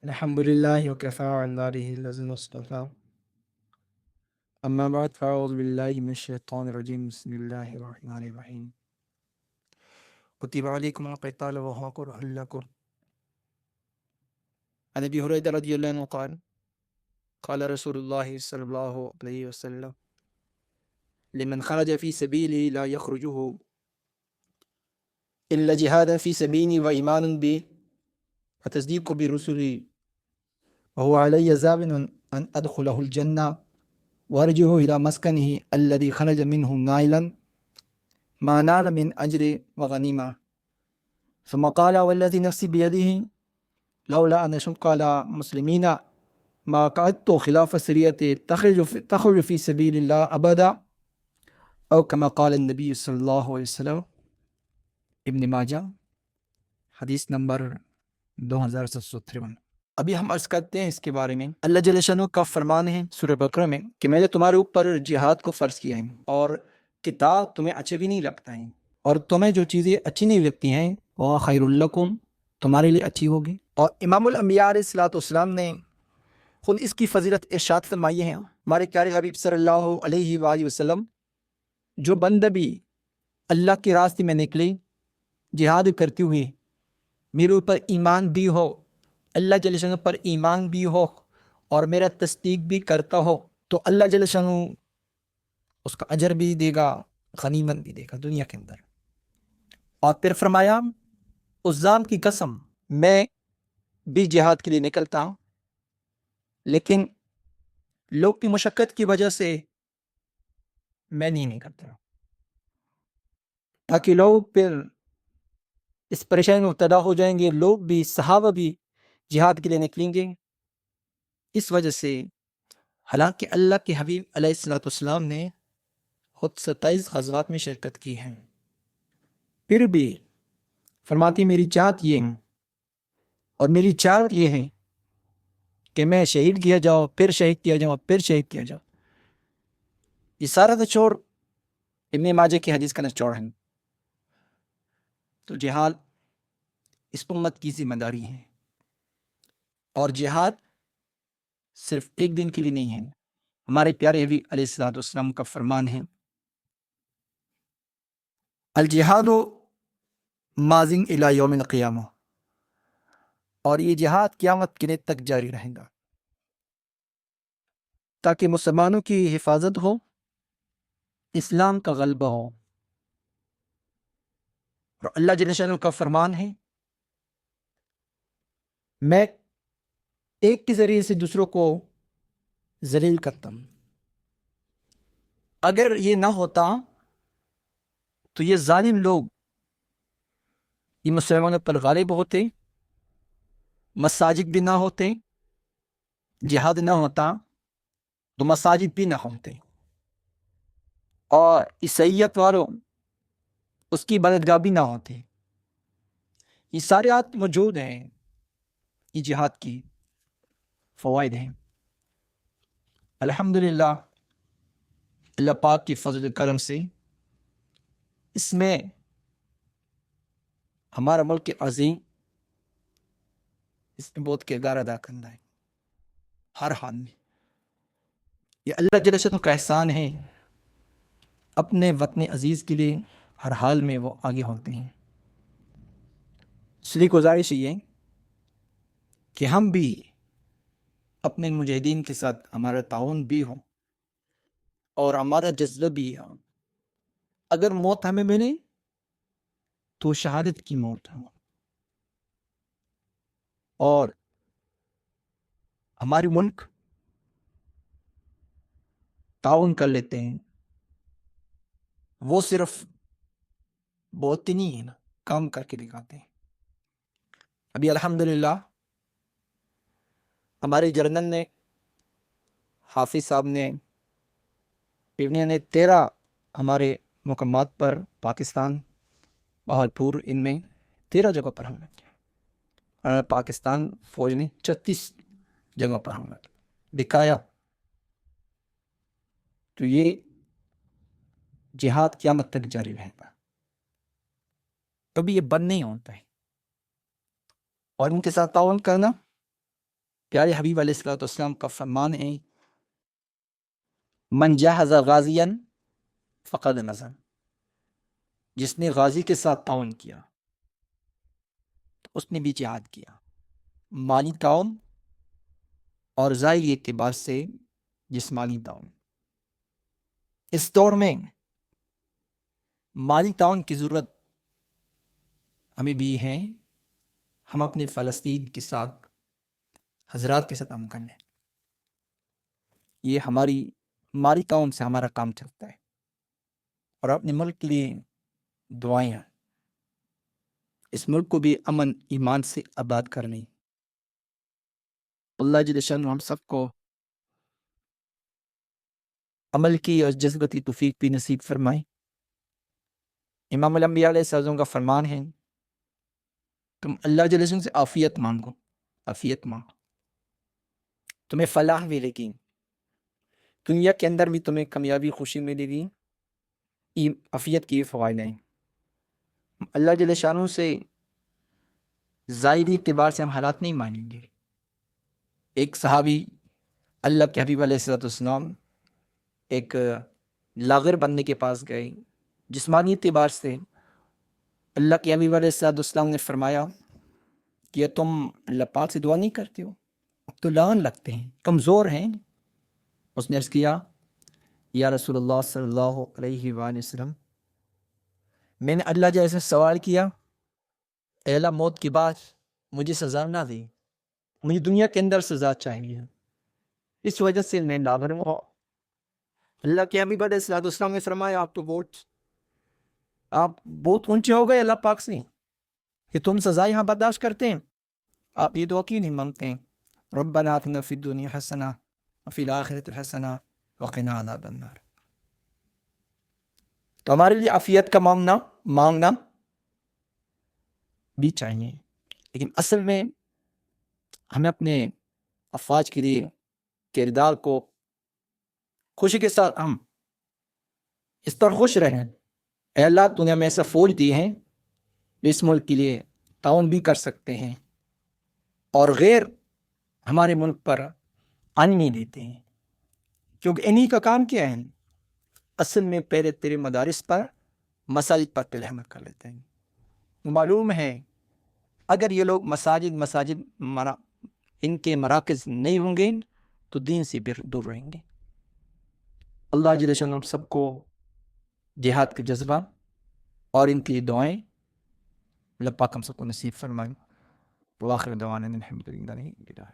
الحمد لله وكفى عباده الذين اصطفى أما بعد فأعوذ بالله من الشيطان الرجيم بسم الله الرحمن الرحيم كتب عليكم القتال وهو كره لكم عن أبي هريرة رضي الله عنه قال قال رسول الله صلى الله عليه وسلم لمن خرج في سبيلي لا يخرجه إلا جهادا في سبيلي وإيمان بي وتصديق برسلي وهو علي زامن أن أدخله الجنة وأرجه إلى مسكنه الذي خرج منه نائلا ما نال من أجر وغنيمة ثم قال والذي نفسي بيده لولا أن أشق على مسلمين ما قعدت خلاف سرية تخرج في سبيل الله أبدا أو كما قال النبي صلی اللہ علیہ وسلم. ابن ماجہ حدیث نمبر 2753. ابھی ہم عرض کرتے ہیں اس کے بارے میں. اللہ جل شانہ کا فرمان ہے سورہ بقرہ میں کہ میں نے تمہارے اوپر جہاد کو فرض کیا ہے اور کتاب تمہیں اچھے بھی نہیں لگتا ہے اور تمہیں جو چیزیں اچھی نہیں لگتی ہیں وہ خیر لکم تمہارے لیے اچھی ہوگی. اور امام الانبیاء علیہ الصلوۃ والسلام نے خود اس کی فضیلت ارشاد فرمائی ہے. ہمارے پیارے حبیب صلی اللہ علیہ وآلہ وسلم جو بندہ بھی اللہ کے راستے میں نکلی جہاد کرتی ہوئی میرے اوپر ایمان بھی ہو اللہ جل شانہ پر ایمان بھی ہو اور میرا تصدیق بھی کرتا ہو تو اللہ جل شانہ اس کا اجر بھی دے گا غنیمت بھی دے گا دنیا کے اندر. اور پھر فرمایا اس ذات کی قسم میں بھی جہاد کے لیے نکلتا ہوں لیکن لوگ کی مشقت کی وجہ سے میں نہیں کرتا تاکہ لوگ پھر اس پریشانی میں مبتلا ہو جائیں گے. لوگ بھی صحابہ بھی جہاد کے لیے نکلیں گے. اس وجہ سے حالانکہ اللہ کے حبیب علیہ الصلوۃ والسلام نے خود 27 غزوات میں شرکت کی ہے پھر بھی فرماتی میری چاہت یہ ہے اور میری چاہت یہ ہے کہ میں شہید کیا جاؤ پھر شہید کیا جاؤ پھر شہید کیا جاؤ. یہ سارا نچوڑ ابن ماجہ کی حدیث کا نچوڑ ہے. تو جہاد اس امت کی ذمہ داری ہے اور جہاد صرف ایک دن کے لیے نہیں ہے. ہمارے پیارے حبیب علیہ الصلوۃ والسلام کا فرمان ہے الجہاد ماضٍ الی یوم القیامہ اور یہ جہاد قیامت کے دن تک جاری رہے گا تاکہ مسلمانوں کی حفاظت ہو اسلام کا غلبہ ہو. اور اللہ جل شانہ کا فرمان ہے میں ایک کے ذریعے سے دوسروں کو ذلیل کرتا ہوں. اگر یہ نہ ہوتا تو یہ ظالم لوگ یہ مسلمانوں پر غالب ہوتے مساجد بھی نہ ہوتے جہاد نہ ہوتا تو مساجد بھی نہ ہوتے اور عیسائیت والوں اس کی عبادتگاہ بھی نہ ہوتے. یہ سارے آیات موجود ہیں. یہ جہاد کی فوائد ہیں. الحمدللہ اللہ پاک کی فضل و کرم سے اس میں ہمارا ملک عظیم اس میں بہت کردار ادا کرنا ہے ہر حال میں. یہ اللہ جل شانہ کا احسان ہے اپنے وطن عزیز کے لیے ہر حال میں وہ آگے ہوتے ہیں. اس لیے گزارش یہ کہ ہم بھی اپنے مجاہدین کے ساتھ ہمارا تعاون بھی ہو اور ہمارا جذبہ بھی ہو. اگر موت ہمیں ملے تو شہادت کی موت ہو اور ہمارے ملک تعاون کر لیتے ہیں وہ صرف بہت ہی نہیں ہے نا کام کر کے دکھاتے ہیں. ابھی الحمدللہ ہمارے جرنل نے حافظ صاحب نے پیونیا نے 13 ہمارے مقامات پر پاکستان بہاولپور ان میں 13 جگہ پر حملہ کیا. پاکستان فوج نے 36 جگہ پر حملہ دکھایا. تو یہ جہاد قیامت تک جاری رہے گا کبھی یہ بند نہیں ہوتا ہے. اور ان کے ساتھ تعاون کرنا پیارے حبیب علیہ الصلوۃ والسلام کا فرمان ہے من جہز غازیا فقد نزل، جس نے غازی کے ساتھ تعاون کیا تو اس نے بھی جہاد کیا، مالی تعاون اور ظاہری اعتبار سے جسمانی تعاون۔ اس دور میں مالی تعاون کی ضرورت ہمیں بھی ہے، ہم اپنے فلسطین کے ساتھ حضرات کے ساتھ ہم کریں، یہ ہماری مالی تعاون سے ہمارا کام چلتا ہے، اور اپنے ملک کے لیے دعائیں ہیں، اس ملک کو بھی امن ایمان سے آباد کرنی۔ اللہ جل شانہ ہم سب کو عمل کی اور جذبتی توفیق بھی نصیب فرمائے۔ امام الانبیاء علیہ السلام کا فرمان ہے تم اللہ جل شانہ سے عافیت مانگو، عافیت مانگو، تمہیں فلاح ملے گی، دنیا کے اندر بھی تمہیں کامیابی خوشی ملے گی۔ عافیت کی فوائد ہیں، اللہ جل شانہ سے ظاہری اعتبار سے ہم حالات نہیں مانیں گے۔ ایک صحابی اللہ کے حبیب علیہ السلام ایک لاغر بندے کے پاس گئے، جسمانی اعتبار سے اللہ کے حبیب علیہ السلام نے فرمایا کہ تم اللہ پاک سے دعا نہیں کرتے ہو، اب تو لان لگتے ہیں، کمزور ہیں۔ اس نے عرض کیا یا رسول اللہ صلی اللہ علیہ وآلہ وسلم، میں نے اللہ جیسے سوال کیا، اے اللہ موت کے بعد مجھے سزا نہ دی، مجھے دنیا کے اندر سزا چاہیے، اس وجہ سے میں لاغر ہوں۔ اللہ کے حبیب علیہ السلام نے فرمایا آپ بہت اونچے ہو گئے اللہ پاک سے کہ تم سزا یہاں برداشت کرتے ہیں، آپ یہ دعا کیوں نہیں مانگتے ہیں ربنا آتنا فی الدنیا حسنہ وفی الآخرۃ حسنہ وقنا عذاب النار۔ تو ہمارے لیے عافیت کا مانگنا بھی چاہیے، لیکن اصل میں ہمیں اپنے افواج کے لیے کردار کو خوشی کے ساتھ ہم اس طرح خوش رہیں، اے اللہ تو نے ہمیں ایسا فوج دی ہے جو اس ملک کے لیے تعاون بھی کر سکتے ہیں اور غیر ہمارے ملک پر آنے نہیں دیتے ہیں، کیونکہ انہی کا کام کیا ہے، اصل میں پہلے تیرے مدارس پر مساجد پر پہلے حمل کر لیتے ہیں۔ معلوم ہے اگر یہ لوگ مساجد ان کے مراکز نہیں ہوں گے تو دین سے دور رہیں گے۔ اللہ جل شانہ ہم سب کو جہاد کا جذبہ اور ان کی دعائیں اللہ پاک ہم سب کو نصیب فرمائیں۔ وآخر دعوانا الحمد للہ۔